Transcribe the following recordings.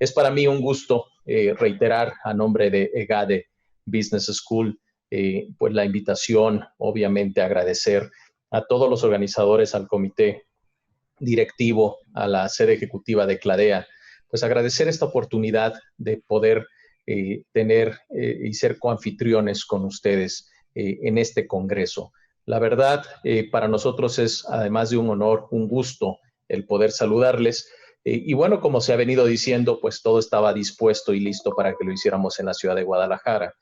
Es para mí un gusto reiterar a nombre de EGADE Business School pues la invitación, obviamente agradecer a todos los organizadores, al comité directivo, a la sede ejecutiva de CLADEA, pues agradecer esta oportunidad de poder tener y ser coanfitriones con ustedes en este congreso. La verdad, para nosotros es, además de un honor, un gusto el poder saludarles. Y bueno, como se ha venido diciendo, pues todo estaba dispuesto y listo para que lo hiciéramos en la ciudad de Guadalajara.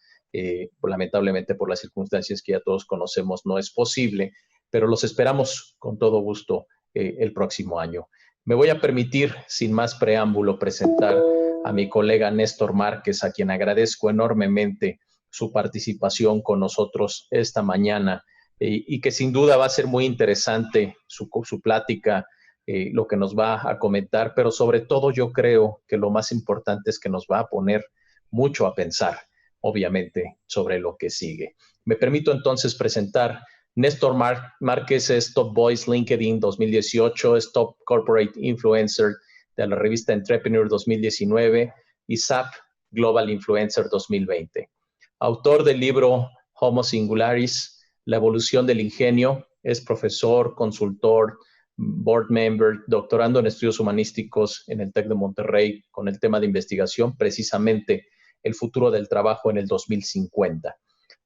Lamentablemente, por las circunstancias que ya todos conocemos, no es posible, pero los esperamos con todo gusto el próximo año. Me voy a permitir, sin más preámbulo, presentar a mi colega Néstor Márquez, a quien agradezco enormemente su participación con nosotros esta mañana y que sin duda va a ser muy interesante su plática, lo que nos va a comentar, pero sobre todo yo creo que lo más importante es que nos va a poner mucho a pensar, obviamente, sobre lo que sigue. Me permito entonces presentar Néstor Márquez es Top Voice LinkedIn 2018, es Top Corporate Influencer de la revista Entrepreneur 2019 y SAP Global Influencer 2020. Autor del libro Homo Singularis, La evolución del ingenio, es profesor, consultor, board member, doctorando en estudios humanísticos en el TEC de Monterrey con el tema de investigación, precisamente el futuro del trabajo en el 2050.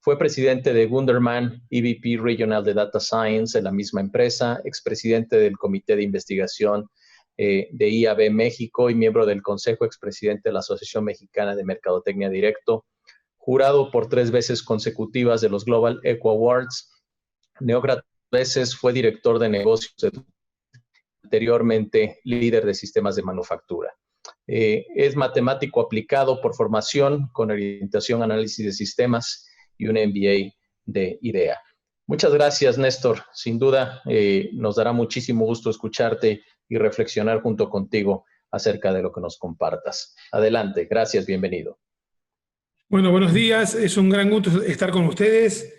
Fue presidente de Gunderman, EVP Regional de Data Science en la misma empresa, expresidente del Comité de Investigación de IAB México y miembro del Consejo, expresidente de la Asociación Mexicana de Mercadotecnia Directo, jurado por 3 veces consecutivas de los Global Eco Awards, neógrado veces, fue director de negocios, anteriormente líder de sistemas de manufactura. Es matemático aplicado por formación con orientación análisis de sistemas y un MBA de IDEA. Muchas gracias, Néstor. Sin duda, nos dará muchísimo gusto escucharte y reflexionar junto contigo acerca de lo que nos compartas. Adelante, gracias, bienvenido. Bueno, buenos días. Es un gran gusto estar con ustedes.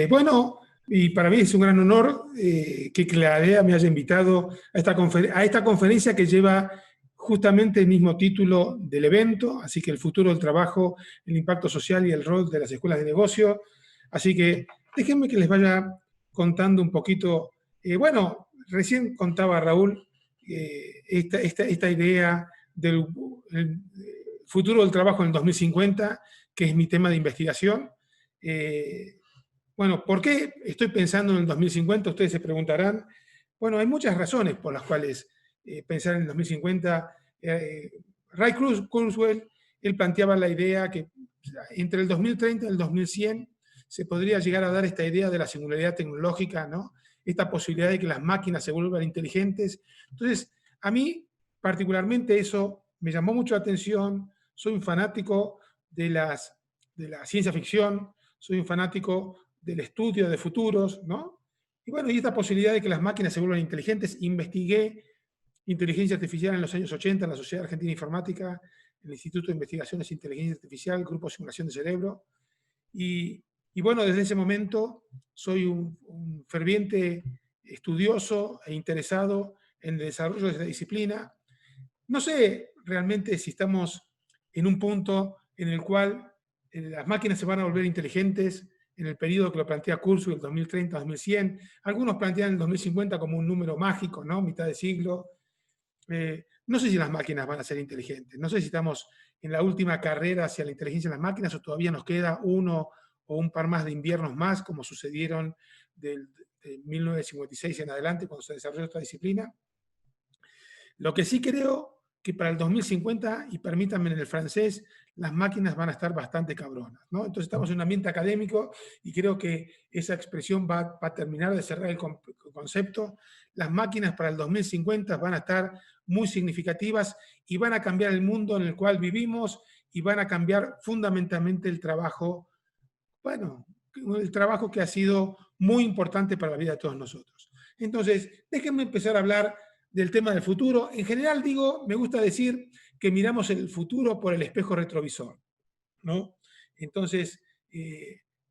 Bueno, y para mí es un gran honor que CLADEA me haya invitado a esta conferencia que lleva justamente el mismo título del evento, así que el futuro del trabajo, el impacto social y el rol de las escuelas de negocio. Así que déjenme que les vaya contando un poquito. Bueno, recién contaba Raúl esta idea del futuro del trabajo en el 2050, que es mi tema de investigación. Bueno, ¿por qué estoy pensando en el 2050? Ustedes se preguntarán. Bueno, hay muchas razones por las cuales pensar en el 2050. Ray Kurzweil, él planteaba la idea que entre el 2030 y el 2100 se podría llegar a dar esta idea de la singularidad tecnológica, ¿no? Esta posibilidad de que las máquinas se vuelvan inteligentes. Entonces, a mí particularmente eso me llamó mucho la atención. Soy un fanático de la ciencia ficción, soy un fanático del estudio de futuros, ¿no? Y bueno, y esta posibilidad de que las máquinas se vuelvan inteligentes, investigué inteligencia artificial en los años 80 en la Sociedad Argentina de Informática, en el Instituto de Investigaciones de Inteligencia Artificial, Grupo Simulación de Cerebro, y bueno, desde ese momento soy un ferviente estudioso e interesado en el desarrollo de esta disciplina. No sé realmente si estamos en un punto en el cual las máquinas se van a volver inteligentes en el periodo que lo plantea Kurzweil, el 2030-2100. Algunos plantean el 2050 como un número mágico, ¿no? Mitad de siglo. No sé si las máquinas van a ser inteligentes. No sé si estamos en la última carrera hacia la inteligencia de las máquinas o todavía nos queda uno o un par más de inviernos más, como sucedieron de 1956 en adelante cuando se desarrolló esta disciplina. Lo que sí creo que para el 2050, y permítanme en el francés, las máquinas van a estar bastante cabronas, ¿no? Entonces estamos en un ambiente académico y creo que esa expresión va a terminar de cerrar el concepto. Las máquinas para el 2050 van a estar muy significativas y van a cambiar el mundo en el cual vivimos y van a cambiar fundamentalmente el trabajo, bueno, el trabajo que ha sido muy importante para la vida de todos nosotros. Entonces, déjenme empezar a hablar del tema del futuro. En general, me gusta decir que miramos el futuro por el espejo retrovisor, ¿no? Entonces,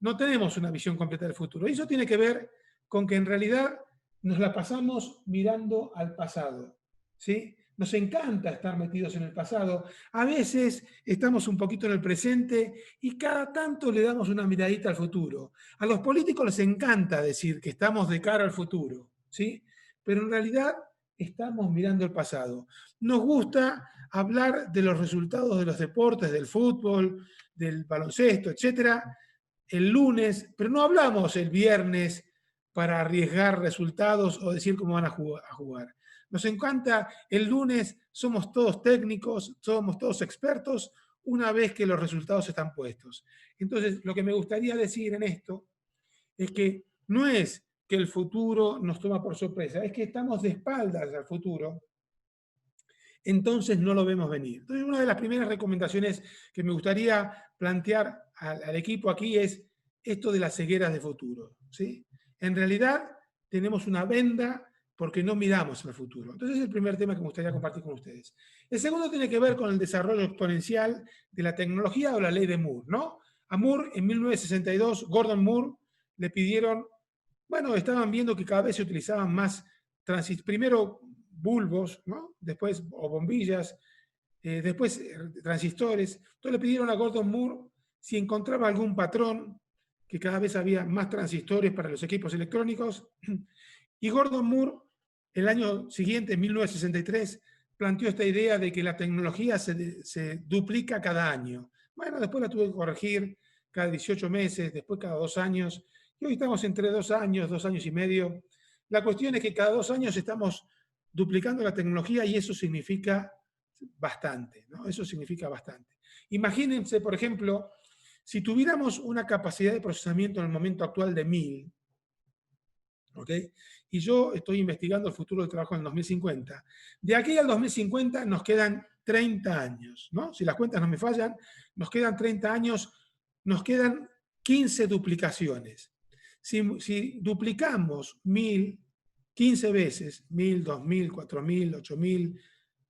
no tenemos una visión completa del futuro. Y eso tiene que ver con que en realidad nos la pasamos mirando al pasado, ¿sí? Nos encanta estar metidos en el pasado. A veces estamos un poquito en el presente y cada tanto le damos una miradita al futuro. A los políticos les encanta decir que estamos de cara al futuro, ¿sí? Pero en realidad estamos mirando el pasado. Nos gusta hablar de los resultados de los deportes, del fútbol, del baloncesto, etcétera, el lunes, pero no hablamos el viernes para arriesgar resultados o decir cómo van a jugar. Nos encanta el lunes, somos todos técnicos, somos todos expertos, una vez que los resultados están puestos. Entonces, lo que me gustaría decir en esto es que no es que el futuro nos toma por sorpresa, es que estamos de espaldas al futuro, entonces no lo vemos venir. Entonces, una de las primeras recomendaciones que me gustaría plantear al equipo aquí es esto de las cegueras de futuro, ¿sí? En realidad, tenemos una venda porque no miramos al futuro. Entonces, es el primer tema que me gustaría compartir con ustedes. El segundo tiene que ver con el desarrollo exponencial de la tecnología o la ley de Moore, ¿no? A Moore, en 1962, Gordon Moore le pidieron, bueno, estaban viendo que cada vez se utilizaban más primero bulbos, ¿no? Después, o bombillas, después transistores. Entonces le pidieron a Gordon Moore si encontraba algún patrón, que cada vez había más transistores para los equipos electrónicos. Y Gordon Moore, el año siguiente, en 1963, planteó esta idea de que la tecnología se duplica cada año. Bueno, después la tuve que corregir cada 18 meses, después cada 2 años, y hoy estamos entre 2 años y medio. La cuestión es que cada 2 años estamos duplicando la tecnología y eso significa bastante, ¿no? Eso significa bastante. Imagínense, por ejemplo, si tuviéramos una capacidad de procesamiento en el momento actual de 1000, ¿ok? Y yo estoy investigando el futuro del trabajo en el 2050. De aquí al 2050 nos quedan 30 años, ¿no? Si las cuentas no me fallan, nos quedan 30 años, nos quedan 15 duplicaciones. Si duplicamos 1000, 15 veces, 1000, 2000, 4000, 8000,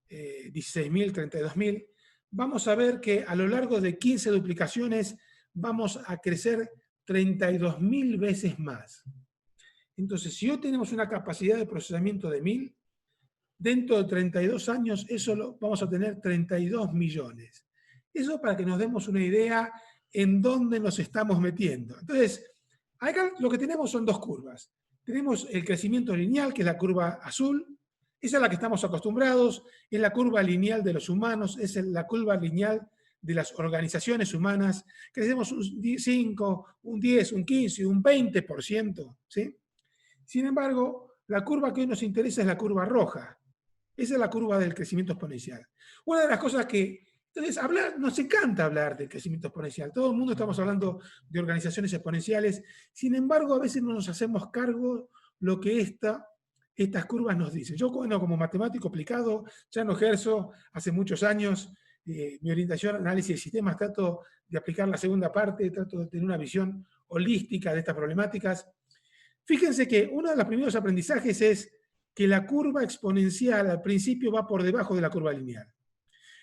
16.000, 32.000, vamos a ver que a lo largo de 15 duplicaciones vamos a crecer 32.000 veces más. Entonces, si hoy tenemos una capacidad de procesamiento de 1000, dentro de 32 años eso vamos a tener 32 millones. Eso para que nos demos una idea en dónde nos estamos metiendo. Entonces, acá lo que tenemos son dos curvas. Tenemos el crecimiento lineal, que es la curva azul. Esa es la que estamos acostumbrados, es la curva lineal de los humanos, es la curva lineal de las organizaciones humanas. Crecemos un 5, un 10, un 15, un 20%, ¿sí? Sin embargo, la curva que hoy nos interesa es la curva roja. Esa es la curva del crecimiento exponencial. Una de las cosas que... Entonces, nos encanta hablar del crecimiento exponencial. Todo el mundo estamos hablando de organizaciones exponenciales. Sin embargo, a veces no nos hacemos cargo lo que estas curvas nos dicen. Yo, bueno, como matemático aplicado, ya no ejerzo hace muchos años. Mi orientación, análisis de sistemas, trato de aplicar la segunda parte, trato de tener una visión holística de estas problemáticas. Fíjense que uno de los primeros aprendizajes es que la curva exponencial al principio va por debajo de la curva lineal.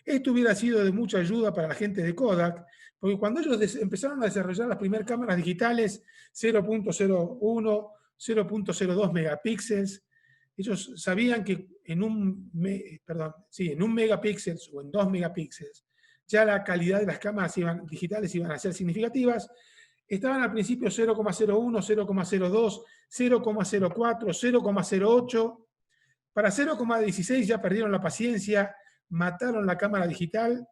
Esto hubiera sido de mucha ayuda para la gente de Kodak, porque cuando ellos empezaron a desarrollar las primeras cámaras digitales 0.01, 0.02 megapíxeles, ellos sabían que en un megapíxeles o en 2 megapíxeles ya la calidad de las cámaras digitales iban a ser significativas. Estaban al principio 0,01, 0,02, 0,04, 0,08. Para 0,16 ya perdieron la paciencia, mataron la cámara digital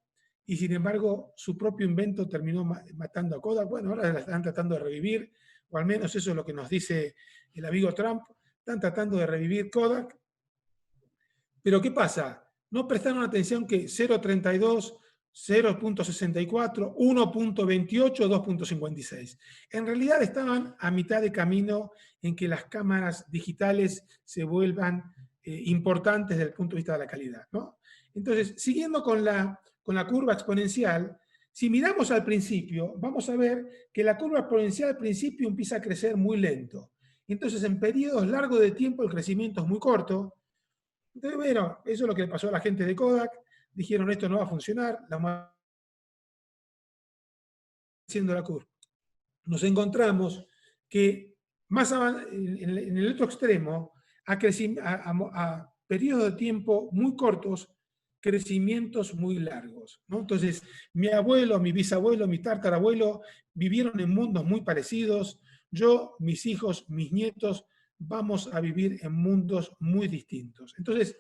y sin embargo su propio invento terminó matando a Kodak. Bueno, ahora la están tratando de revivir, o al menos eso es lo que nos dice el amigo Trump. Están tratando de revivir Kodak. Pero ¿qué pasa? No prestaron atención que 0,32, 0.64, 1.28, 2.56. En realidad estaban a mitad de camino en que las cámaras digitales se vuelvan importantes desde el punto de vista de la calidad, ¿no? Entonces, siguiendo con la curva exponencial, si miramos al principio, vamos a ver que la curva exponencial al principio empieza a crecer muy lento. Entonces, en periodos largos de tiempo el crecimiento es muy corto. Entonces, bueno, eso es lo que le pasó a la gente de Kodak. Dijeron, esto no va a funcionar, la vamos haciendo la curva. Nos encontramos que más en el otro extremo, a periodos de tiempo muy cortos, crecimientos muy largos, ¿no? Entonces, mi abuelo, mi bisabuelo, mi tartarabuelo vivieron en mundos muy parecidos. Yo, mis hijos, mis nietos, vamos a vivir en mundos muy distintos. Entonces,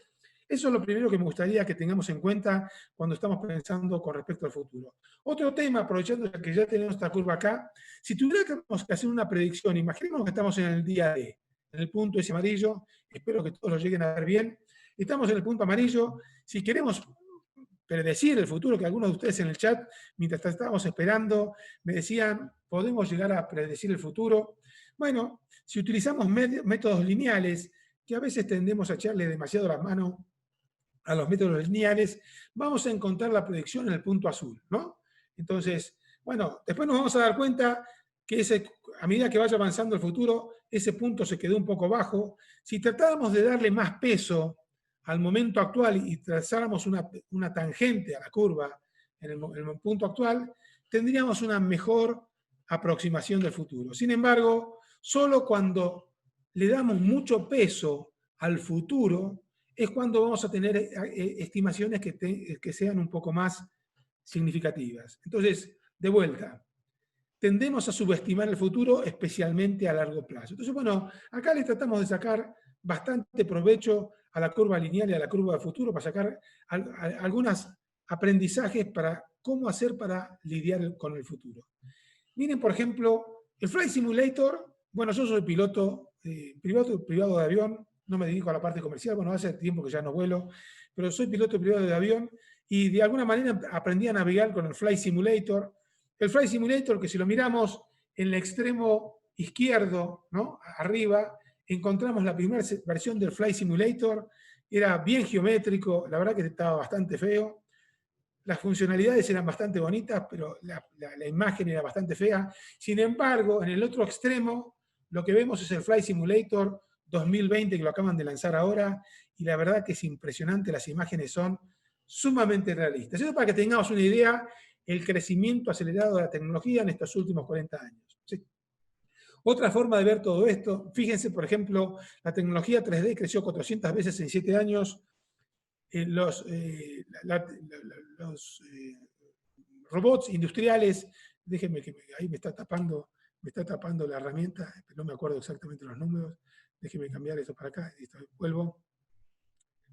eso es lo primero que me gustaría que tengamos en cuenta cuando estamos pensando con respecto al futuro. Otro tema, aprovechando que ya tenemos esta curva acá, si tuviéramos que hacer una predicción, imaginemos que estamos en el día D, en el punto ese amarillo, espero que todos lo lleguen a ver bien, estamos en el punto amarillo, si queremos predecir el futuro, que algunos de ustedes en el chat, mientras estábamos esperando, me decían, podemos llegar a predecir el futuro. Bueno, si utilizamos métodos lineales, que a veces tendemos a echarle demasiado la mano a los métodos lineales, vamos a encontrar la predicción en el punto azul, ¿no? Entonces, bueno, después nos vamos a dar cuenta que a medida que vaya avanzando el futuro, ese punto se quedó un poco bajo. Si tratáramos de darle más peso al momento actual y trazáramos una tangente a la curva en el punto actual, tendríamos una mejor aproximación del futuro. Sin embargo, solo cuando le damos mucho peso al futuro es cuando vamos a tener estimaciones que sean un poco más significativas. Entonces, de vuelta, tendemos a subestimar el futuro, especialmente a largo plazo. Entonces, bueno, acá le tratamos de sacar bastante provecho a la curva lineal y a la curva de futuro para sacar algunos aprendizajes para cómo hacer para lidiar con el futuro. Miren, por ejemplo, el Flight Simulator. Bueno, yo soy piloto privado de avión, no me dedico a la parte comercial, bueno, hace tiempo que ya no vuelo, pero soy piloto privado de avión y de alguna manera aprendí a navegar con el Flight Simulator. El Flight Simulator, que si lo miramos en el extremo izquierdo, ¿no? Arriba, encontramos la primera versión del Flight Simulator, era bien geométrico, la verdad que estaba bastante feo. Las funcionalidades eran bastante bonitas, pero la imagen era bastante fea. Sin embargo, en el otro extremo, lo que vemos es el Flight Simulator 2020, que lo acaban de lanzar ahora, y la verdad que es impresionante, las imágenes son sumamente realistas. Eso para que tengamos una idea, el crecimiento acelerado de la tecnología en estos últimos 40 años. ¿Sí? Otra forma de ver todo esto, fíjense, por ejemplo, la tecnología 3D creció 400 veces en 7 años, los robots industriales, déjenme que ahí me está tapando la herramienta, no me acuerdo exactamente los números, déjenme cambiar esto para acá, y vuelvo.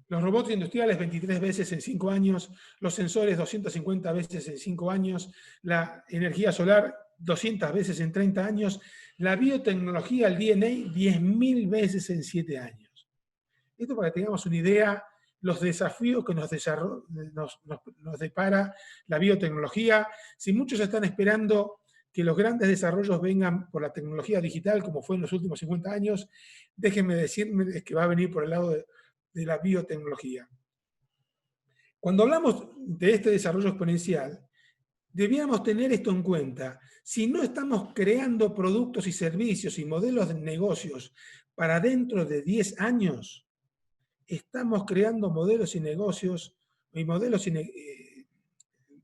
Los robots industriales 23 veces en 5 años, los sensores 250 veces en 5 años, la energía solar 200 veces en 30 años, la biotecnología, el DNA, 10.000 veces en 7 años. Esto para que tengamos una idea, los desafíos que nos depara la biotecnología. Si muchos están esperando que los grandes desarrollos vengan por la tecnología digital, como fue en los últimos 50 años, déjenme decirles que va a venir por el lado de la biotecnología. Cuando hablamos de este desarrollo exponencial, debíamos tener esto en cuenta. Si no estamos creando productos y servicios y modelos de negocios para dentro de 10 años, estamos creando modelos y negocios, de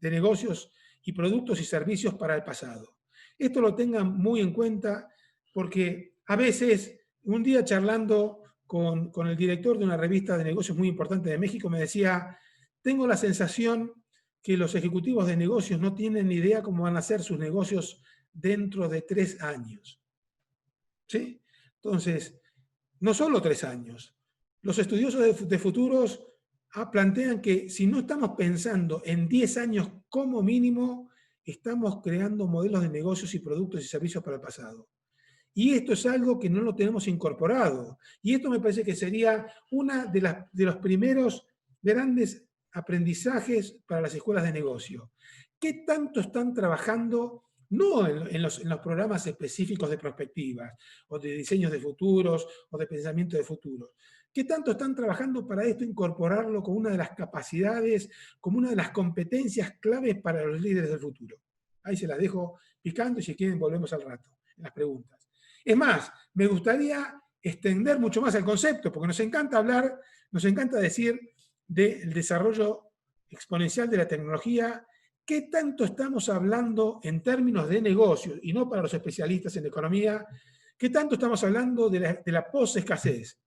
negocios y productos y servicios para el pasado. Esto lo tengan muy en cuenta porque a veces, un día charlando con el director de una revista de negocios muy importante de México, me decía, tengo la sensación que los ejecutivos de negocios no tienen ni idea cómo van a ser sus negocios dentro de 3 años. ¿Sí? Entonces, no solo 3 años. Los estudiosos de futuros plantean que si no estamos pensando en 10 años como mínimo, estamos creando modelos de negocios y productos y servicios para el pasado. Y esto es algo que no lo tenemos incorporado. Y esto me parece que sería una de los primeros grandes aprendizajes para las escuelas de negocio. ¿Qué tanto están trabajando? No en los programas específicos de perspectivas, o de diseños de futuros, o de pensamiento de futuros. ¿Qué tanto están trabajando para esto, incorporarlo como una de las capacidades, como una de las competencias claves para los líderes del futuro? Ahí se las dejo picando y si quieren volvemos al rato, en las preguntas. Es más, me gustaría extender mucho más el concepto, porque nos encanta hablar, nos encanta decir del desarrollo exponencial de la tecnología. ¿Qué tanto estamos hablando en términos de negocios, y no para los especialistas en economía? ¿Qué tanto estamos hablando de la post-escasez?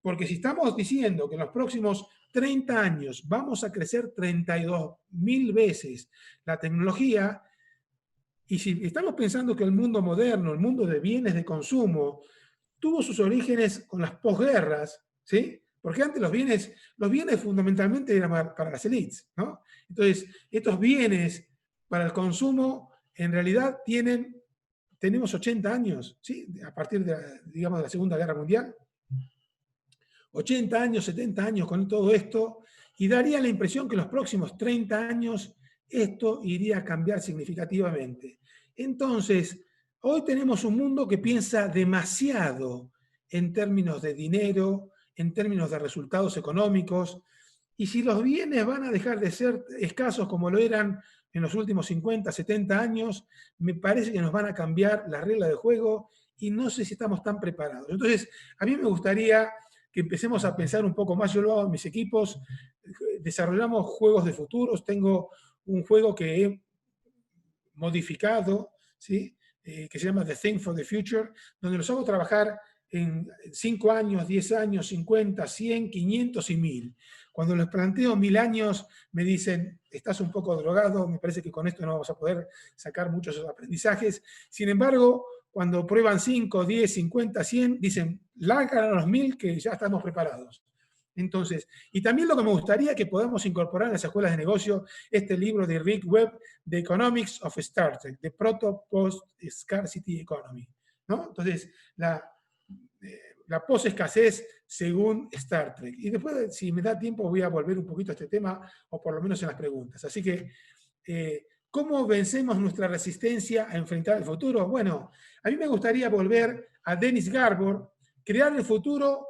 Porque si estamos diciendo que en los próximos 30 años vamos a crecer 32.000 veces la tecnología, y si estamos pensando que el mundo moderno, el mundo de bienes de consumo, tuvo sus orígenes con las posguerras, ¿sí? Porque antes los bienes fundamentalmente eran para las élites, ¿no? Entonces, estos bienes para el consumo en realidad tenemos 80 años, ¿sí? A partir de, digamos, de la Segunda Guerra Mundial. 80 años, 70 años con todo esto, y daría la impresión que en los próximos 30 años esto iría a cambiar significativamente. Entonces, hoy tenemos un mundo que piensa demasiado en términos de dinero, en términos de resultados económicos, y si los bienes van a dejar de ser escasos como lo eran en los últimos 50, 70 años, me parece que nos van a cambiar las reglas de juego y no sé si estamos tan preparados. Entonces, a mí me gustaría que empecemos a pensar un poco más. Yo lo hago en mis equipos, desarrollamos juegos de futuros. Tengo un juego que he modificado, ¿sí? Que se llama The Thing for the Future, donde los hago trabajar en 5 años, 10 años, 50, 100, 500 y 1000. Cuando les planteo 1000 años, me dicen, estás un poco drogado, me parece que con esto no vamos a poder sacar muchos aprendizajes. Sin embargo, cuando prueban 5, 10, 50, 100, dicen, largan a los 1000 que ya estamos preparados. Entonces, y también lo que me gustaría que podamos incorporar en las escuelas de negocio, este libro de Rick Webb, The Economics of Star Trek, The Proto-Post-Scarcity Economy, ¿no? Entonces, la post-escasez según Star Trek. Y después, si me da tiempo, voy a volver un poquito a este tema, o por lo menos en las preguntas. Así que, ¿cómo vencemos nuestra resistencia a enfrentar el futuro? Bueno, a mí me gustaría volver a Dennis Garbor. Crear el futuro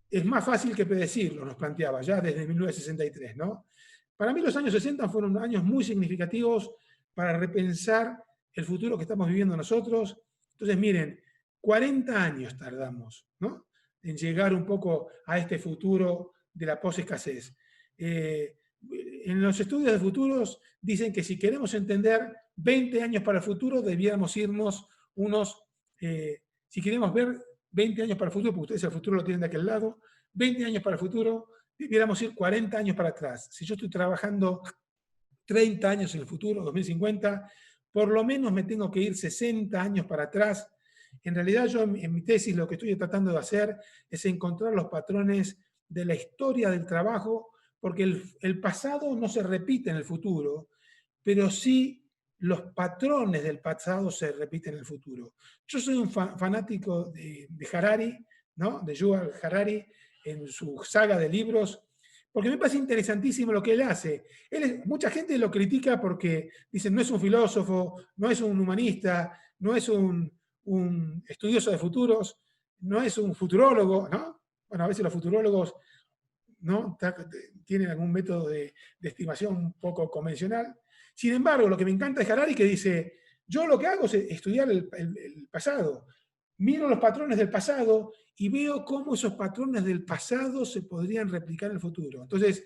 es más fácil que predecirlo, nos planteaba ya desde 1963, ¿no? Para mí los años 60 fueron años muy significativos para repensar el futuro que estamos viviendo nosotros. Entonces, miren, 40 años tardamos, ¿no? En llegar un poco a este futuro de la posescasez. En los estudios de futuros dicen que si queremos entender 20 años para el futuro, debiéramos irnos si queremos ver 20 años para el futuro, porque ustedes el futuro lo tienen de aquel lado, 20 años para el futuro, debiéramos ir 40 años para atrás. Si yo estoy trabajando 30 años en el futuro, 2050, por lo menos me tengo que ir 60 años para atrás. En realidad yo en mi tesis lo que estoy tratando de hacer es encontrar los patrones de la historia del trabajo, porque el pasado no se repite en el futuro, pero sí los patrones del pasado se repiten en el futuro. Yo soy un fanático de Harari, ¿no? De Yuval Harari, en su saga de libros, porque me parece interesantísimo lo que él hace. Mucha gente lo critica porque dicen no es un filósofo, no es un humanista, no es un estudioso de futuros, no es un futurólogo, ¿no? Bueno, a veces los futurólogos, ¿no? Tienen algún método de estimación un poco convencional. Sin embargo, lo que me encanta es Harari, que dice, yo lo que hago es estudiar el pasado, miro los patrones del pasado y veo cómo esos patrones del pasado se podrían replicar en el futuro. Entonces,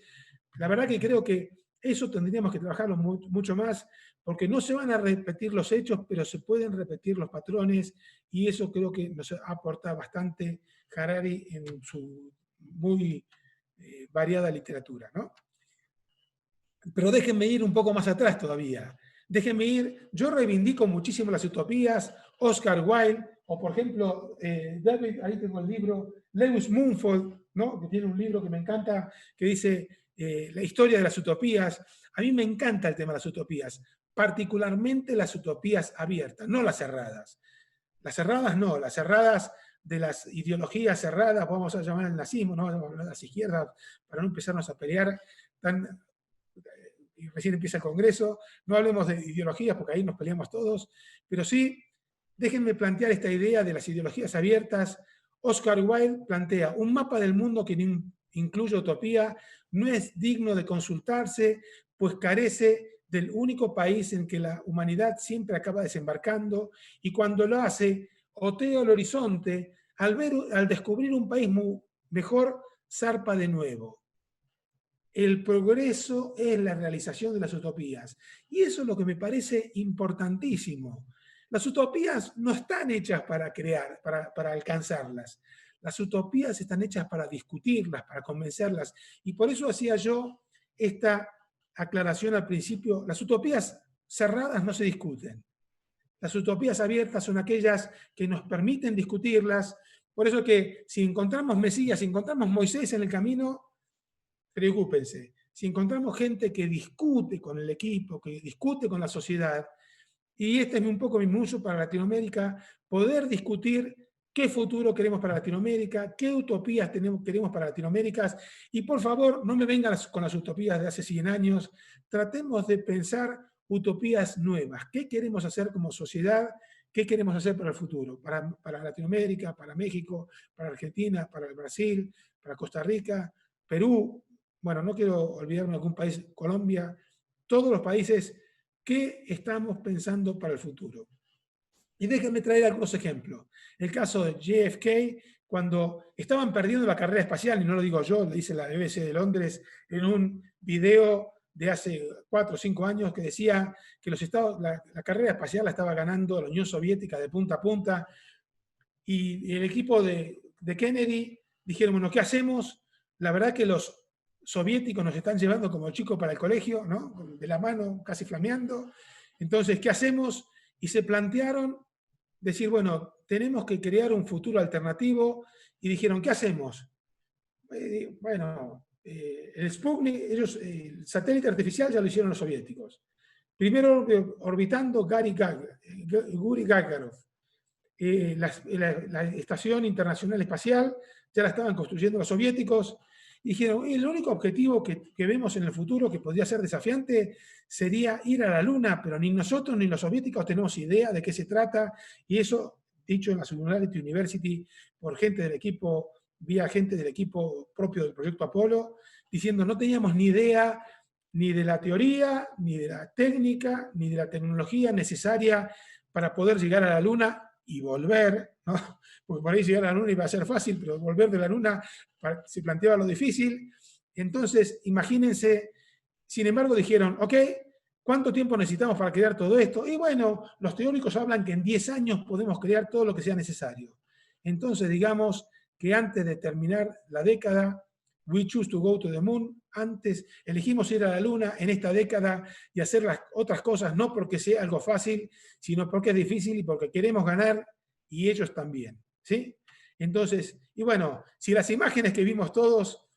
la verdad que creo que eso tendríamos que trabajarlo mucho más, porque no se van a repetir los hechos, pero se pueden repetir los patrones, y eso creo que nos aporta bastante Harari en su muy variada literatura, ¿no? Pero déjenme ir un poco más atrás todavía. Déjenme ir, yo reivindico muchísimo las utopías, Oscar Wilde, o por ejemplo, David, ahí tengo el libro, Lewis Mumford, ¿no? Que tiene un libro que me encanta, que dice la historia de las utopías. A mí me encanta el tema de las utopías, particularmente las utopías abiertas, no las cerradas. Las cerradas no, las cerradas de las ideologías cerradas, vamos a llamar el nazismo, no vamos a hablar de las izquierdas para no empezarnos a pelear y recién empieza el Congreso, no hablemos de ideologías porque ahí nos peleamos todos, pero sí, déjenme plantear esta idea de las ideologías abiertas. Oscar Wilde plantea un mapa del mundo que incluye utopía, no es digno de consultarse, pues carece del único país en que la humanidad siempre acaba desembarcando, y cuando lo hace, otea el horizonte, al descubrir un país mejor, zarpa de nuevo. El progreso es la realización de las utopías. Y eso es lo que me parece importantísimo. Las utopías no están hechas para crear, para alcanzarlas. Las utopías están hechas para discutirlas, para convencerlas. Y por eso hacía yo esta aclaración al principio. Las utopías cerradas no se discuten. Las utopías abiertas son aquellas que nos permiten discutirlas. Por eso que si encontramos Mesías, si encontramos Moisés en el camino, preocúpense. Si encontramos gente que discute con el equipo, que discute con la sociedad, y este es un poco mi mucho para Latinoamérica, poder discutir qué futuro queremos para Latinoamérica, qué utopías queremos para Latinoamérica, y por favor, no me vengan con las utopías de hace 100 años, tratemos de pensar utopías nuevas, qué queremos hacer como sociedad, qué queremos hacer para el futuro, para Latinoamérica, para México, para Argentina, para el Brasil, para Costa Rica, Perú, bueno, no quiero olvidarme de algún país, Colombia, todos los países. ¿Qué estamos pensando para el futuro? Y déjenme traer algunos ejemplos. El caso de JFK, cuando estaban perdiendo la carrera espacial, y no lo digo yo, lo dice la BBC de Londres en un video de hace 4 o 5 años que decía que la carrera espacial la estaba ganando la Unión Soviética de punta a punta, y el equipo de Kennedy dijeron, bueno, ¿qué hacemos? La verdad que los soviéticos nos están llevando como chicos para el colegio, ¿no? De la mano, casi flameando. Entonces, ¿qué hacemos? Y se plantearon decir, bueno, tenemos que crear un futuro alternativo, y dijeron, ¿qué hacemos? Bueno, el Sputnik, el satélite artificial ya lo hicieron los soviéticos. Primero orbitando Yuri Gagarin. La Estación Internacional Espacial ya la estaban construyendo los soviéticos. Y dijeron, el único objetivo que vemos en el futuro que podría ser desafiante sería ir a la Luna, pero ni nosotros ni los soviéticos tenemos idea de qué se trata, y eso dicho en la Singularity University por gente del equipo, vía gente del equipo propio del proyecto Apolo, diciendo no teníamos ni idea ni de la teoría, ni de la técnica, ni de la tecnología necesaria para poder llegar a la Luna y volver, ¿no? Porque por ahí llegar a la Luna iba a ser fácil, pero volver de la Luna se planteaba lo difícil. Entonces, imagínense, sin embargo dijeron, ok, ¿cuánto tiempo necesitamos para crear todo esto? Y bueno, los teóricos hablan que en 10 años podemos crear todo lo que sea necesario. Entonces, digamos que antes de terminar la década, we choose to go to the moon, antes elegimos ir a la Luna en esta década y hacer las otras cosas, no porque sea algo fácil, sino porque es difícil y porque queremos ganar, y ellos también, ¿sí? Entonces, y bueno, si las imágenes que vimos todos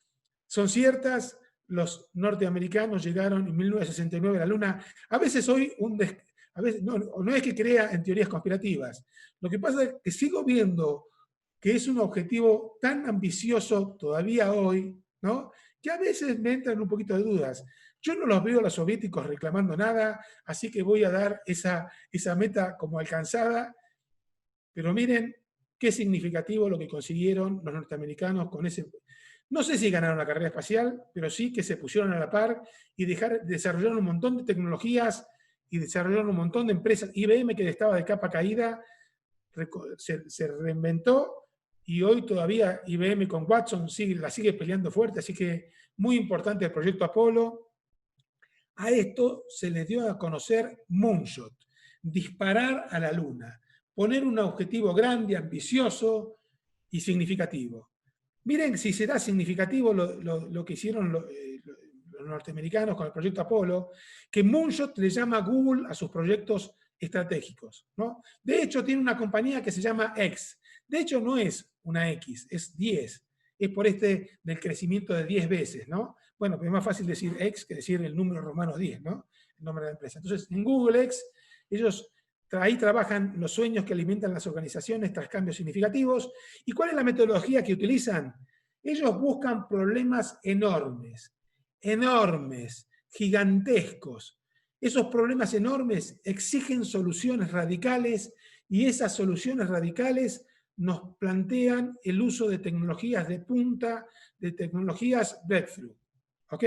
son ciertas, los norteamericanos llegaron en 1969 a la Luna. A veces a veces, no es que crea en teorías conspirativas, lo que pasa es que sigo viendo que es un objetivo tan ambicioso todavía hoy, ¿no? Que a veces me entran un poquito de dudas. Yo no los veo a los soviéticos reclamando nada, así que voy a dar esa meta como alcanzada, pero miren qué significativo lo que consiguieron los norteamericanos con ese. No sé si ganaron la carrera espacial, pero sí que se pusieron a la par y desarrollaron un montón de tecnologías y desarrollaron un montón de empresas. IBM, que estaba de capa caída, se reinventó, y hoy todavía IBM con Watson la sigue peleando fuerte, así que muy importante el proyecto Apolo. A esto se le dio a conocer Moonshot, disparar a la Luna, poner un objetivo grande, ambicioso y significativo. Miren si será significativo lo que hicieron los norteamericanos con el proyecto Apolo, que Moonshot le llama Google a sus proyectos estratégicos, ¿no? De hecho, tiene una compañía que se llama X. De hecho, no es una X, es 10. Es por del crecimiento de 10 veces, ¿no? Bueno, pero es más fácil decir X que decir el número romano 10, ¿no? El nombre de la empresa. Entonces, en Google X, ellos ahí trabajan los sueños que alimentan las organizaciones tras cambios significativos. ¿Y cuál es la metodología que utilizan? Ellos buscan problemas enormes, gigantescos. Esos problemas enormes exigen soluciones radicales, y esas soluciones radicales nos plantean el uso de tecnologías de punta, de tecnologías breakthrough. ¿Ok?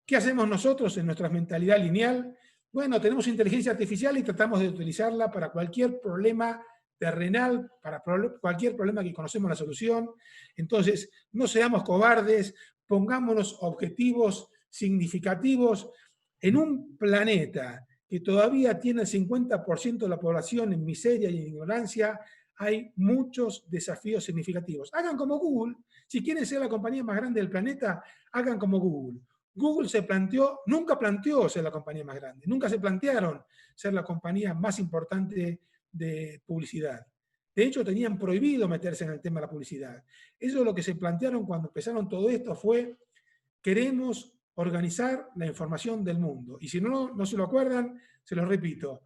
¿Qué hacemos nosotros en nuestra mentalidad lineal? Bueno, tenemos inteligencia artificial y tratamos de utilizarla para cualquier problema terrenal, para cualquier problema que conocemos la solución. Entonces, no seamos cobardes, pongámonos objetivos significativos en un planeta que todavía tiene el 50% de la población en miseria y en ignorancia. hay muchos desafíos significativos. Hagan como Google. Si quieren ser la compañía más grande del planeta, hagan como Google. Google nunca planteó ser la compañía más grande, nunca se plantearon ser la compañía más importante de publicidad. De hecho, tenían prohibido meterse en el tema de la publicidad. Eso es lo que se plantearon cuando empezaron todo esto, fue: queremos organizar la información del mundo. Y si no se lo acuerdan, se lo repito,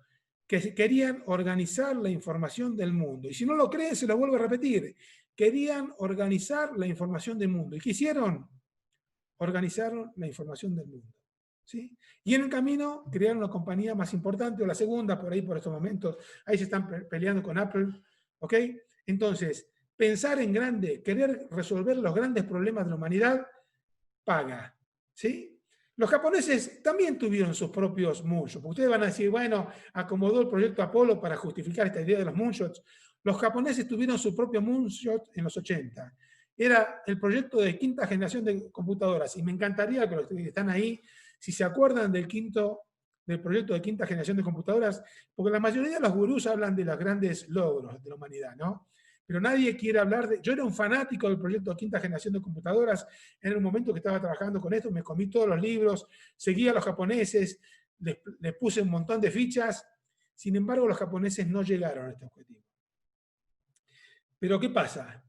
que querían organizar la información del mundo. Y si no lo creen, se lo vuelvo a repetir. Querían organizar la información del mundo. ¿Y qué hicieron? Organizaron la información del mundo. ¿Sí? Y en el camino crearon la compañía más importante, o la segunda, por ahí por estos momentos. Ahí se están peleando con Apple. ¿Ok? Entonces, pensar en grande, querer resolver los grandes problemas de la humanidad, paga. ¿Sí? Los japoneses también tuvieron sus propios moonshots. Ustedes van a decir, bueno, acomodó el proyecto Apolo para justificar esta idea de los moonshots. Los japoneses tuvieron su propio moonshot en los 80. Era el proyecto de quinta generación de computadoras. Y me encantaría que los que están ahí, si se acuerdan del proyecto de quinta generación de computadoras, porque la mayoría de los gurús hablan de los grandes logros de la humanidad, ¿no? Pero nadie quiere hablar de... Yo era un fanático del proyecto de quinta generación de computadoras. En el momento que estaba trabajando con esto, me comí todos los libros, seguía a los japoneses, les puse un montón de fichas. Sin embargo, los japoneses no llegaron a este objetivo. Pero ¿qué pasa?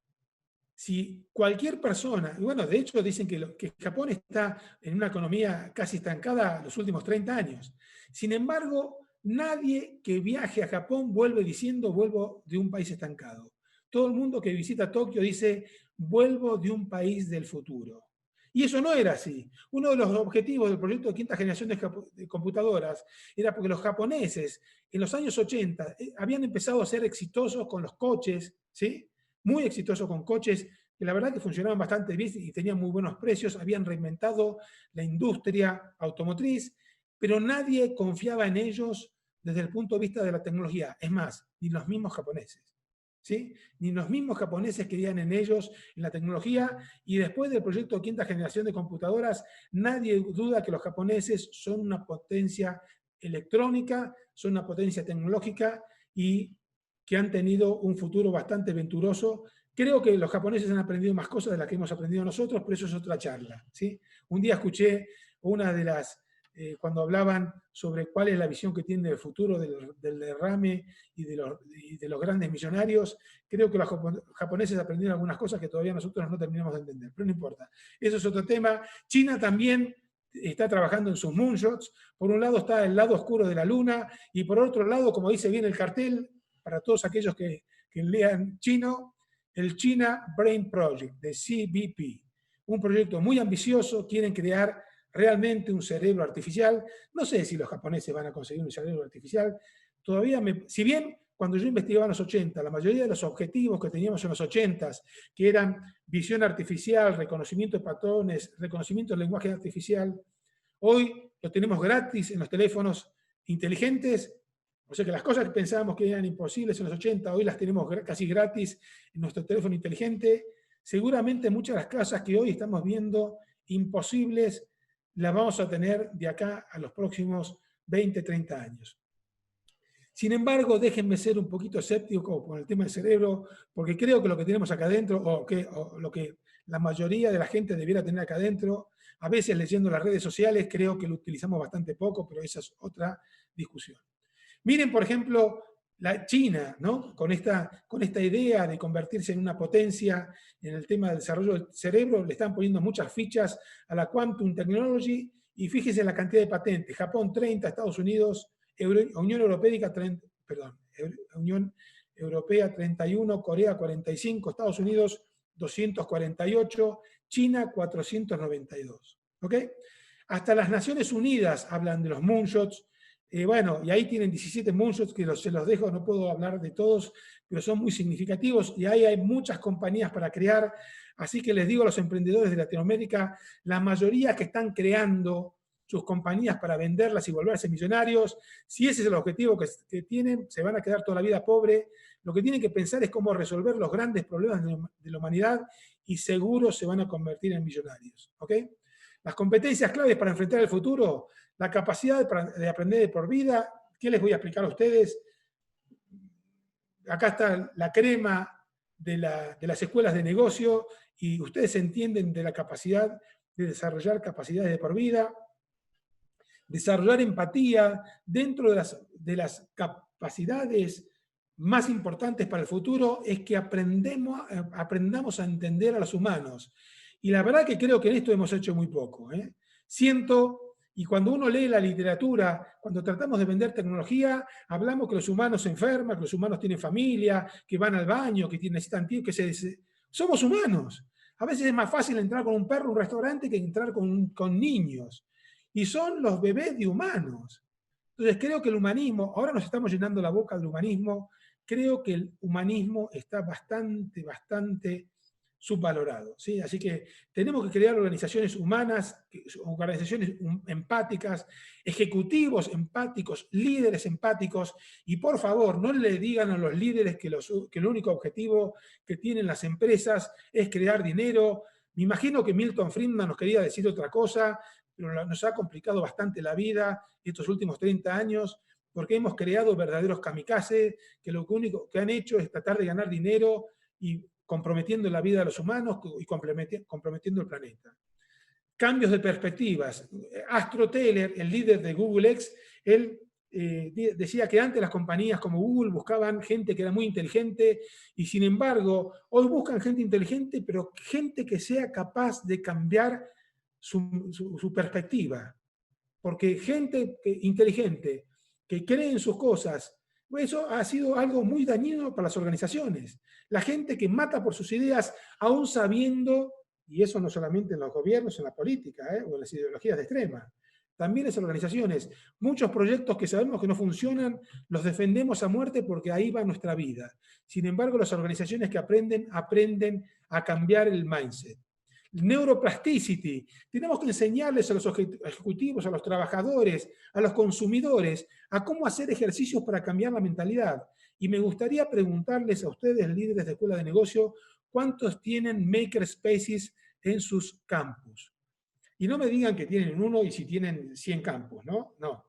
Si cualquier persona, y bueno, de hecho dicen que Japón está en una economía casi estancada los últimos 30 años. Sin embargo, nadie que viaje a Japón vuelve diciendo vuelvo de un país estancado. Todo el mundo que visita Tokio dice vuelvo de un país del futuro. Y eso no era así. Uno de los objetivos del proyecto de quinta generación de computadoras era porque los japoneses en los años 80 habían empezado a ser exitosos con los coches, ¿sí? Muy exitosos con coches que la verdad que funcionaban bastante bien y tenían muy buenos precios, habían reinventado la industria automotriz, pero nadie confiaba en ellos desde el punto de vista de la tecnología. Es más, ni los mismos japoneses. ¿Sí? Ni los mismos japoneses creían en ellos, en la tecnología, y después del proyecto de quinta generación de computadoras, nadie duda que los japoneses son una potencia electrónica, son una potencia tecnológica y que han tenido un futuro bastante venturoso. Creo que los japoneses han aprendido más cosas de las que hemos aprendido nosotros, pero eso es otra charla. ¿Sí? Un día escuché una de las, cuando hablaban sobre cuál es la visión que tienen del futuro del derrame y de los grandes millonarios, creo que los japoneses aprendieron algunas cosas que todavía nosotros no terminamos de entender, pero no importa. Eso es otro tema. China también está trabajando en sus moonshots. Por un lado está el lado oscuro de la luna y por otro lado, como dice bien el cartel, para todos aquellos que lean chino, el China Brain Project, de CBP. Un proyecto muy ambicioso, quieren crear realmente un cerebro artificial. No sé si los japoneses van a conseguir un cerebro artificial. Todavía, si bien cuando yo investigaba en los 80, la mayoría de los objetivos que teníamos en los 80, que eran visión artificial, reconocimiento de patrones, reconocimiento del lenguaje artificial, hoy lo tenemos gratis en los teléfonos inteligentes. O sea que las cosas que pensábamos que eran imposibles en los 80, hoy las tenemos casi gratis en nuestro teléfono inteligente. Seguramente muchas de las cosas que hoy estamos viendo imposibles las vamos a tener de acá a los próximos 20, 30 años. Sin embargo, déjenme ser un poquito escéptico con el tema del cerebro, porque creo que lo que tenemos acá adentro, o lo que la mayoría de la gente debiera tener acá adentro, a veces leyendo las redes sociales, creo que lo utilizamos bastante poco, pero esa es otra discusión. Miren, por ejemplo, la China, ¿no? Con esta idea de convertirse en una potencia en el tema del desarrollo del cerebro, le están poniendo muchas fichas a la Quantum Technology y fíjense la cantidad de patentes. Japón 30, Estados Unidos, Unión Europea 31, Corea 45, Estados Unidos 248, China 492. ¿Ok? Hasta las Naciones Unidas hablan de los moonshots. Bueno, y ahí tienen 17 moonshots que se los dejo, no puedo hablar de todos, pero son muy significativos y ahí hay muchas compañías para crear. Así que les digo a los emprendedores de Latinoamérica, la mayoría que están creando sus compañías para venderlas y volverse millonarios, si ese es el objetivo que tienen, se van a quedar toda la vida pobres. Lo que tienen que pensar es cómo resolver los grandes problemas de la humanidad y seguro se van a convertir en millonarios. ¿Ok? Las competencias claves para enfrentar el futuro, la capacidad de aprender de por vida. ¿Qué les voy a explicar a ustedes? acá está la crema de las escuelas de negocio y ustedes entienden de la capacidad de desarrollar capacidades de por vida, desarrollar empatía dentro de las capacidades más importantes para el futuro es que aprendamos a entender a los humanos. Y la verdad que creo que en esto hemos hecho muy poco. Siento, y cuando uno lee la literatura, cuando tratamos de vender tecnología, hablamos que los humanos se enferman, que los humanos tienen familia, que van al baño, que necesitan tiempo, somos humanos. A veces es más fácil entrar con un perro a un restaurante que entrar con niños. Y son los bebés de humanos. Entonces creo que el humanismo, ahora nos estamos llenando la boca del humanismo, creo que el humanismo está bastante subvalorado, ¿sí? Así que tenemos que crear organizaciones humanas, organizaciones empáticas, ejecutivos empáticos, líderes empáticos, y por favor, no le digan a los líderes que el único objetivo que tienen las empresas es crear dinero. Me imagino que Milton Friedman nos quería decir otra cosa, pero nos ha complicado bastante la vida estos últimos 30 años, porque hemos creado verdaderos kamikazes que lo único que han hecho es tratar de ganar dinero y comprometiendo la vida de los humanos y comprometiendo el planeta. Cambios de perspectivas. Astro Taylor, el líder de Google X, él decía que antes las compañías como Google buscaban gente que era muy inteligente y sin embargo hoy buscan gente inteligente, pero gente que sea capaz de cambiar su perspectiva. Porque gente inteligente que cree en sus cosas, eso ha sido algo muy dañino para las organizaciones. La gente que mata por sus ideas, aún sabiendo, y eso no solamente en los gobiernos, en la política, o en las ideologías de extrema, también en las organizaciones. Muchos proyectos que sabemos que no funcionan, los defendemos a muerte porque ahí va nuestra vida. Sin embargo, las organizaciones que aprenden a cambiar el mindset. Neuroplasticity. Tenemos que enseñarles a los ejecutivos, a los trabajadores, a los consumidores, a cómo hacer ejercicios para cambiar la mentalidad. Y me gustaría preguntarles a ustedes, líderes de escuela de negocio, ¿cuántos tienen makerspaces en sus campus? Y no me digan que tienen uno y si tienen 100 campus, ¿no? No.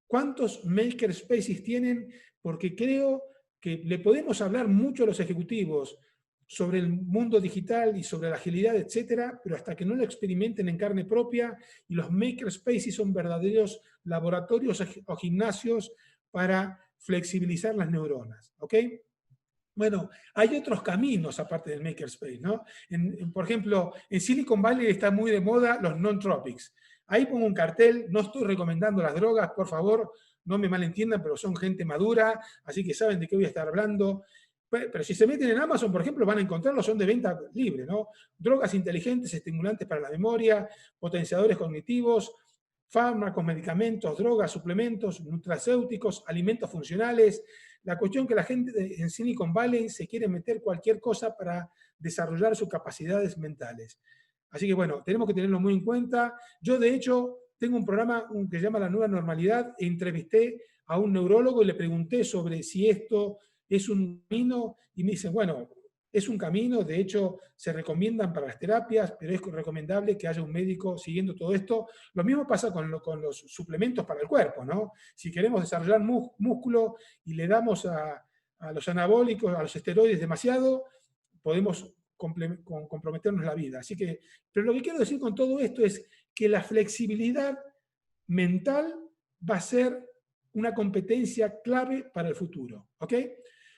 ¿Cuántos makerspaces tienen? Porque creo que le podemos hablar mucho a los ejecutivos sobre el mundo digital y sobre la agilidad, etcétera, pero hasta que no lo experimenten en carne propia, y los makerspaces son verdaderos laboratorios o gimnasios para flexibilizar las neuronas, ¿ok? Bueno, hay otros caminos aparte del makerspace, ¿no? Por ejemplo, en Silicon Valley está muy de moda los non-tropics. Ahí pongo un cartel, no estoy recomendando las drogas, por favor, no me malentiendan, pero son gente madura, así que saben de qué voy a estar hablando. Pero si se meten en Amazon, por ejemplo, van a encontrarlos, son de venta libre, ¿no? Drogas inteligentes, estimulantes para la memoria, potenciadores cognitivos, fármacos, medicamentos, drogas, suplementos, nutracéuticos, alimentos funcionales. La cuestión que la gente en Silicon Valley se quiere meter cualquier cosa para desarrollar sus capacidades mentales. Así que bueno, tenemos que tenerlo muy en cuenta. Yo, de hecho, tengo un programa que se llama La Nueva Normalidad e entrevisté a un neurólogo y le pregunté sobre si esto es un camino y me dicen, bueno, es un camino, de hecho se recomiendan para las terapias, pero es recomendable que haya un médico siguiendo todo esto. Lo mismo pasa con los suplementos para el cuerpo, ¿no? Si queremos desarrollar músculo y le damos a los anabólicos, a los esteroides demasiado, podemos comprometernos la vida. Así que, pero lo que quiero decir con todo esto es que la flexibilidad mental va a ser una competencia clave para el futuro, ¿ok?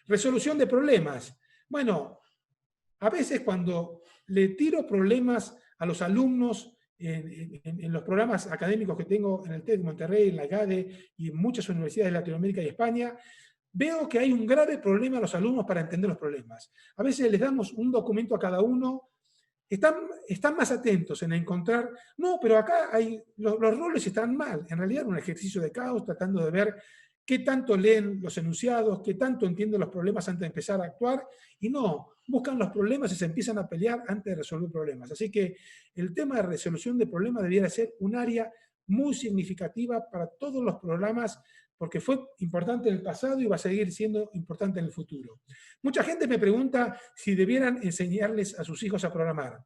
Resolución de problemas. Bueno, a veces cuando le tiro problemas a los alumnos en los programas académicos que tengo en el TED de Monterrey, en la EGADE y en muchas universidades de Latinoamérica y España, veo que hay un grave problema a los alumnos para entender los problemas. A veces les damos un documento a cada uno, están más atentos en encontrar, no, pero acá los roles están mal. En realidad un ejercicio de caos tratando de ver qué tanto leen los enunciados, qué tanto entienden los problemas antes de empezar a actuar, y no, buscan los problemas y se empiezan a pelear antes de resolver problemas. Así que el tema de resolución de problemas debería ser un área muy significativa para todos los programas, porque fue importante en el pasado y va a seguir siendo importante en el futuro. Mucha gente me pregunta si debieran enseñarles a sus hijos a programar.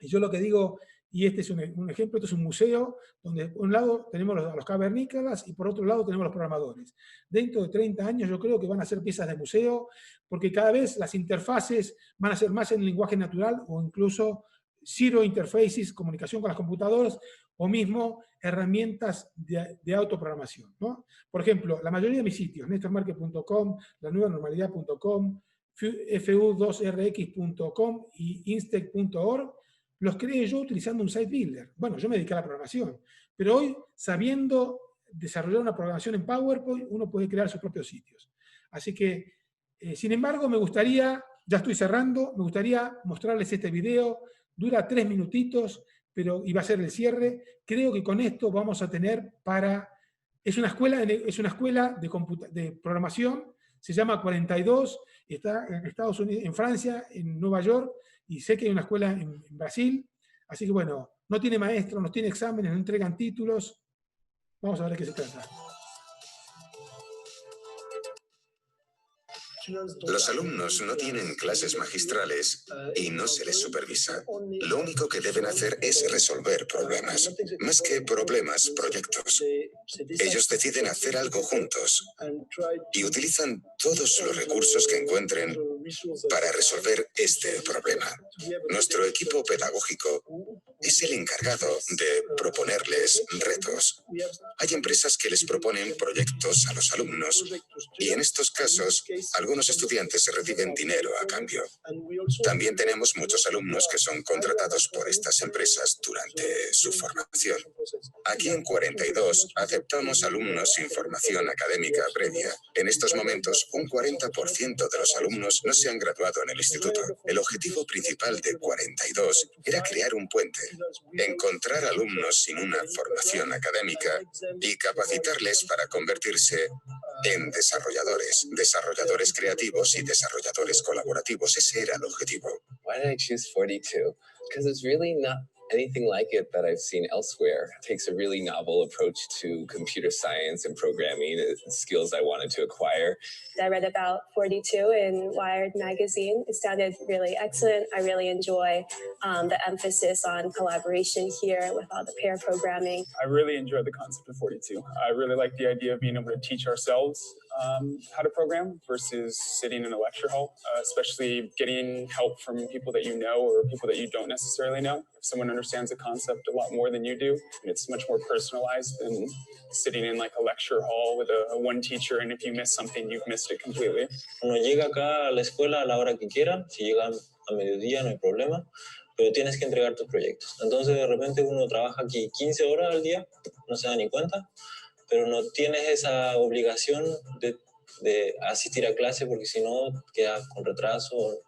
Y yo lo que digo y este es un ejemplo, esto es un museo donde por un lado tenemos a los cavernícolas y por otro lado tenemos los programadores. Dentro de 30 años yo creo que van a ser piezas de museo porque cada vez las interfaces van a ser más en lenguaje natural o incluso zero interfaces, comunicación con las computadoras o mismo herramientas de autoprogramación, ¿no? Por ejemplo, la mayoría de mis sitios, nestormarket.com, lanuevanormalidad.com, fu2rx.com y instec.org, los creé yo utilizando un site builder. Bueno, yo me dediqué a la programación, pero hoy, sabiendo desarrollar una programación en PowerPoint, uno puede crear sus propios sitios. Así que, sin embargo, me gustaría, ya estoy cerrando, me gustaría mostrarles este video, dura 3 minutitos, pero y va a ser el cierre. Creo que con esto vamos a tener para... Es una escuela de programación, se llama 42, está en Estados Unidos, en Francia, en Nueva York, y sé que hay una escuela en Brasil. Así que bueno, no tiene maestros, no tiene exámenes, no entregan títulos. Vamos a ver de qué se trata. Los alumnos no tienen clases magistrales y no se les supervisa. Lo único que deben hacer es resolver problemas. Más que problemas, proyectos. Ellos deciden hacer algo juntos y utilizan todos los recursos que encuentren para resolver este problema. Nuestro equipo pedagógico es el encargado de proponerles retos. Hay empresas que les proponen proyectos a los alumnos y en estos casos algunos estudiantes reciben dinero a cambio. También tenemos muchos alumnos que son contratados por estas empresas durante su formación. Aquí en 42 aceptamos alumnos sin formación académica previa. En estos momentos, un 40% de los alumnos no se han graduado en el instituto. El objetivo principal de 42 era crear un puente, encontrar alumnos sin una formación académica y capacitarles para convertirse en desarrolladores creativos y desarrolladores colaborativos. Ese era el objetivo. Why did I choose 42? Because it's really not anything like it that I've seen elsewhere. It takes a really novel approach to computer science and programming, skills I wanted to acquire. I read about 42 in Wired magazine. It sounded really excellent. I really enjoy the emphasis on collaboration here with all the pair programming. I really enjoyed the concept of 42. I really like the idea of being able to teach ourselves how to program versus sitting in a lecture hall, especially getting help from people that you know or people that you don't necessarily know. If someone understands the concept a lot more than you do, and it's much more personalized than sitting in like a lecture hall with a one teacher, and if you miss something, you've missed it completely. Uno llega acá a la escuela a la hora que quieran, si llegan a mediodía no hay problema, pero tienes que entregar tus proyectos. Entonces de repente uno trabaja aquí 15 horas al día, no se da ni cuenta, pero no tienes esa obligación de asistir a clase porque si no quedas con retraso.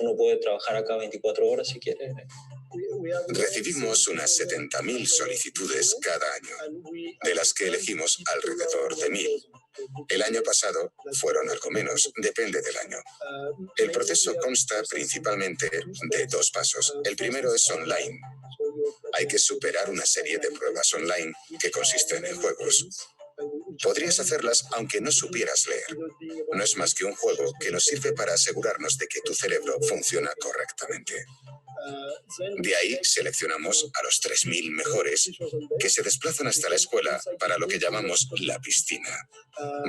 Uno puede trabajar acá 24 horas si quiere. Recibimos unas 70.000 solicitudes cada año, de las que elegimos alrededor de 1.000. El año pasado fueron algo menos, depende del año. El proceso consta principalmente de 2 pasos. El primero es online. Hay que superar una serie de pruebas online que consisten en juegos. Podrías hacerlas aunque no supieras leer. No es más que un juego que nos sirve para asegurarnos de que tu cerebro funciona correctamente. De ahí seleccionamos a los 3.000 mejores que se desplazan hasta la escuela para lo que llamamos la piscina.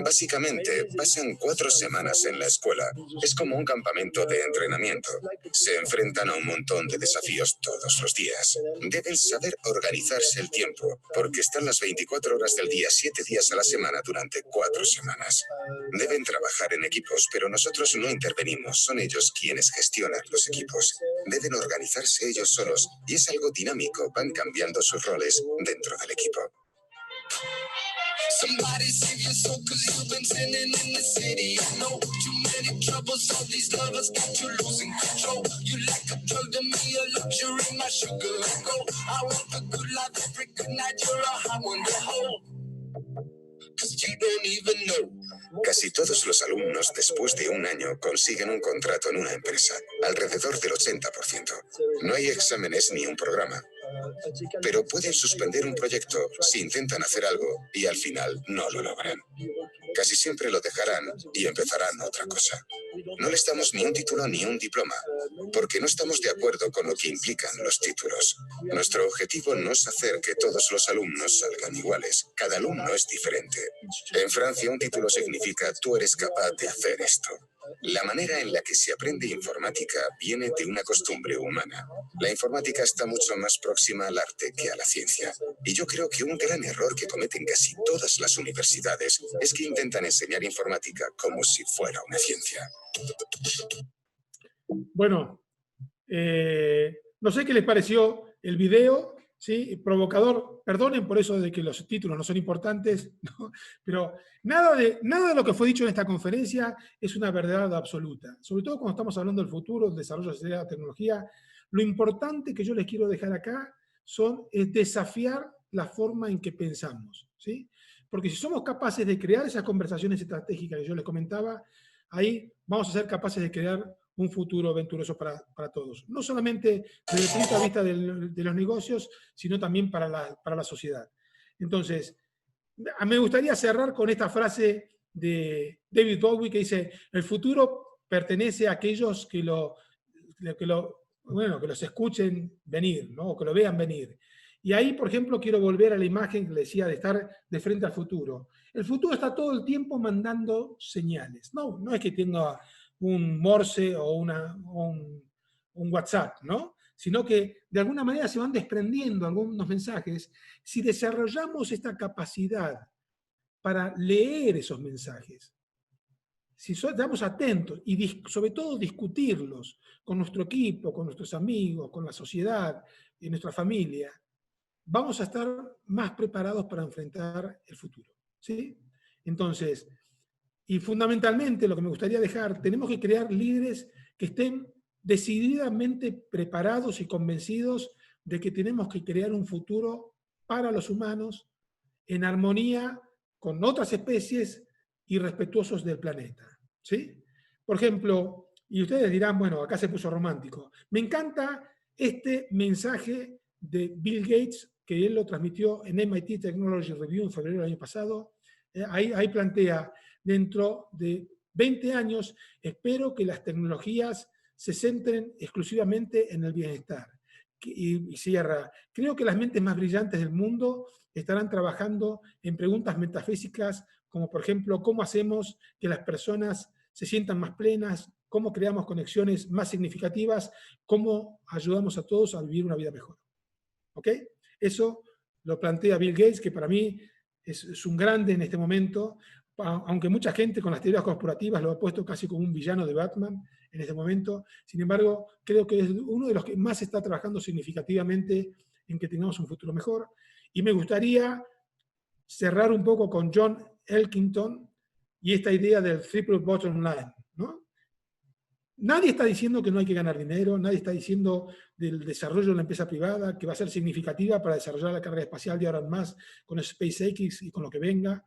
Básicamente pasan 4 semanas en la escuela. Es como un campamento de entrenamiento. Se enfrentan a un montón de desafíos todos los días. Deben saber organizarse el tiempo porque están las 24 horas del día, 7 días a la semana durante 4 semanas. Deben trabajar en equipos, pero nosotros no intervenimos. Son ellos quienes gestionan los equipos. Deben organizarse ellos solos y es algo dinámico. Van cambiando sus roles dentro del equipo. Somebody save your soul cause you've been sinning in the city. I know too many troubles, all these lovers got you losing control. You like a drug to me, a luxury, my sugar and gold. I want the good life every good night, you're a high one to hold. Cause you don't even know. Casi todos los alumnos después de un año consiguen un contrato en una empresa, alrededor del 80%. No hay exámenes ni un programa. Pero pueden suspender un proyecto si intentan hacer algo y al final no lo logran. Casi siempre lo dejarán y empezarán otra cosa. No les damos ni un título ni un diploma, porque no estamos de acuerdo con lo que implican los títulos. Nuestro objetivo no es hacer que todos los alumnos salgan iguales. Cada alumno es diferente. En Francia, un título significa tú eres capaz de hacer esto. La manera en la que se aprende informática viene de una costumbre humana. La informática está mucho más próxima al arte que a la ciencia. Y yo creo que un gran error que cometen casi todas las universidades es que intentan enseñar informática como si fuera una ciencia. Bueno, no sé qué les pareció el video, ¿sí? Provocador. Perdonen por eso de que los títulos no son importantes, ¿no? Pero nada de lo que fue dicho en esta conferencia es una verdad absoluta. Sobre todo cuando estamos hablando del futuro, del desarrollo de la tecnología, lo importante que yo les quiero dejar acá es desafiar la forma en que pensamos, ¿sí? Porque si somos capaces de crear esas conversaciones estratégicas que yo les comentaba, ahí vamos a ser capaces de crear un futuro venturoso para todos. No solamente desde el punto de vista de los negocios, sino también para la sociedad. Entonces, me gustaría cerrar con esta frase de David Bowie que dice, el futuro pertenece a aquellos que los escuchen venir, ¿no? O que lo vean venir. Y ahí, por ejemplo, quiero volver a la imagen que le decía de estar de frente al futuro. El futuro está todo el tiempo mandando señales. No es que tenga un Morse o un WhatsApp, ¿no? Sino que de alguna manera se van desprendiendo algunos mensajes. Si desarrollamos esta capacidad para leer esos mensajes, si estamos atentos y sobre todo discutirlos con nuestro equipo, con nuestros amigos, con la sociedad y nuestra familia, vamos a estar más preparados para enfrentar el futuro, ¿sí? Entonces, y fundamentalmente lo que me gustaría dejar, tenemos que crear líderes que estén decididamente preparados y convencidos de que tenemos que crear un futuro para los humanos en armonía con otras especies y respetuosos del planeta, ¿sí? Por ejemplo, y ustedes dirán, bueno, acá se puso romántico. Me encanta este mensaje de Bill Gates, que él lo transmitió en MIT Technology Review en febrero del año pasado. Ahí plantea, dentro de 20 años, espero que las tecnologías se centren exclusivamente en el bienestar. Y cierra, creo que las mentes más brillantes del mundo estarán trabajando en preguntas metafísicas, como por ejemplo, ¿cómo hacemos que las personas se sientan más plenas? ¿Cómo creamos conexiones más significativas? ¿Cómo ayudamos a todos a vivir una vida mejor? ¿Ok? Eso lo plantea Bill Gates, que para mí es un grande en este momento, aunque mucha gente con las teorías corporativas lo ha puesto casi como un villano de Batman en este momento. Sin embargo, creo que es uno de los que más está trabajando significativamente en que tengamos un futuro mejor. Y me gustaría cerrar un poco con John Elkington y esta idea del triple bottom line, ¿no? Nadie está diciendo que no hay que ganar dinero, nadie está diciendo del desarrollo de la empresa privada, que va a ser significativa para desarrollar la carrera espacial de ahora en más con SpaceX y con lo que venga,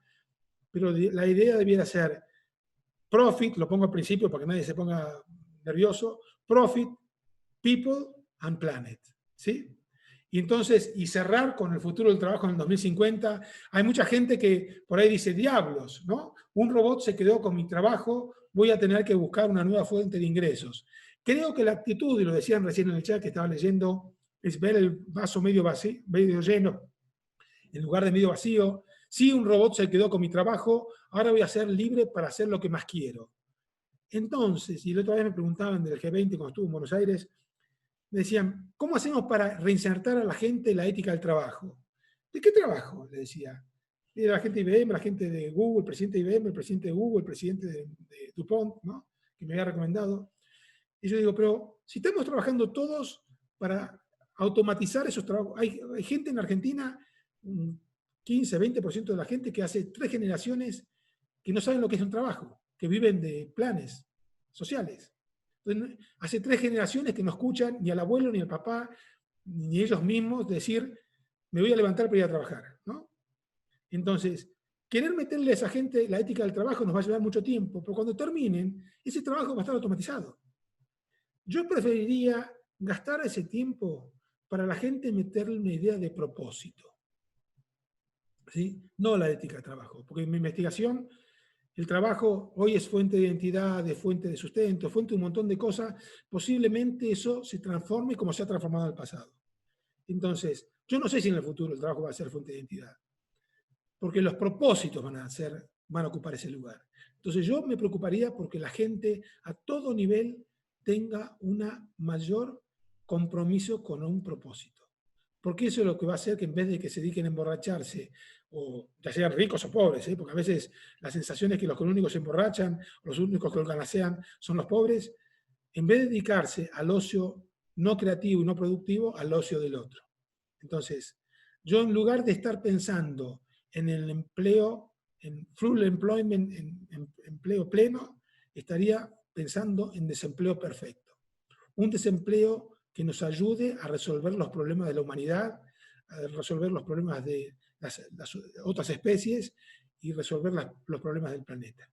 pero la idea debiera ser profit, lo pongo al principio para que nadie se ponga nervioso, profit, people and planet, ¿sí? Y entonces, y cerrar con el futuro del trabajo en el 2050, hay mucha gente que por ahí dice, diablos, ¿no? Un robot se quedó con mi trabajo, voy a tener que buscar una nueva fuente de ingresos. Creo que la actitud, y lo decían recién en el chat que estaba leyendo, es ver el vaso medio lleno en lugar de medio vacío. Sí, un robot se quedó con mi trabajo, ahora voy a ser libre para hacer lo que más quiero. Entonces, y la otra vez me preguntaban del G20 cuando estuve en Buenos Aires, me decían, ¿cómo hacemos para reinsertar a la gente la ética del trabajo? ¿De qué trabajo? Le decía. De la gente de IBM, la gente de Google, el presidente de IBM, el presidente de Google, el presidente de DuPont, ¿no? Que me había recomendado. Y yo digo, pero si estamos trabajando todos para automatizar esos trabajos, hay gente en Argentina, 15, 20% de la gente que hace 3 generaciones que no saben lo que es un trabajo, que viven de planes sociales. Entonces, hace 3 generaciones que no escuchan ni al abuelo, ni al papá, ni ellos mismos decir, me voy a levantar para ir a trabajar, ¿no? Entonces, querer meterle a esa gente la ética del trabajo nos va a llevar mucho tiempo, pero cuando terminen, ese trabajo va a estar automatizado. Yo preferiría gastar ese tiempo para la gente meterle una idea de propósito, ¿sí? No la ética del trabajo, porque en mi investigación El trabajo hoy es fuente de identidad, es fuente de sustento, fuente de un montón de cosas. Posiblemente eso se transforme como se ha transformado en el pasado. Entonces, yo no sé si en el futuro el trabajo va a ser fuente de identidad, porque los propósitos van a ocupar ese lugar. Entonces yo me preocuparía porque la gente a todo nivel tenga un mayor compromiso con un propósito. Porque eso es lo que va a hacer que en vez de que se dediquen a emborracharse, o ya sean ricos o pobres, porque a veces la sensación es que los únicos se emborrachan, los únicos que ganasean son los pobres, en vez de dedicarse al ocio no creativo y no productivo, al ocio del otro. Entonces, yo en lugar de estar pensando en el empleo, en full employment, en empleo pleno, estaría pensando en desempleo perfecto. Un desempleo que nos ayude a resolver los problemas de la humanidad, a resolver los problemas de las otras especies y resolver los problemas del planeta.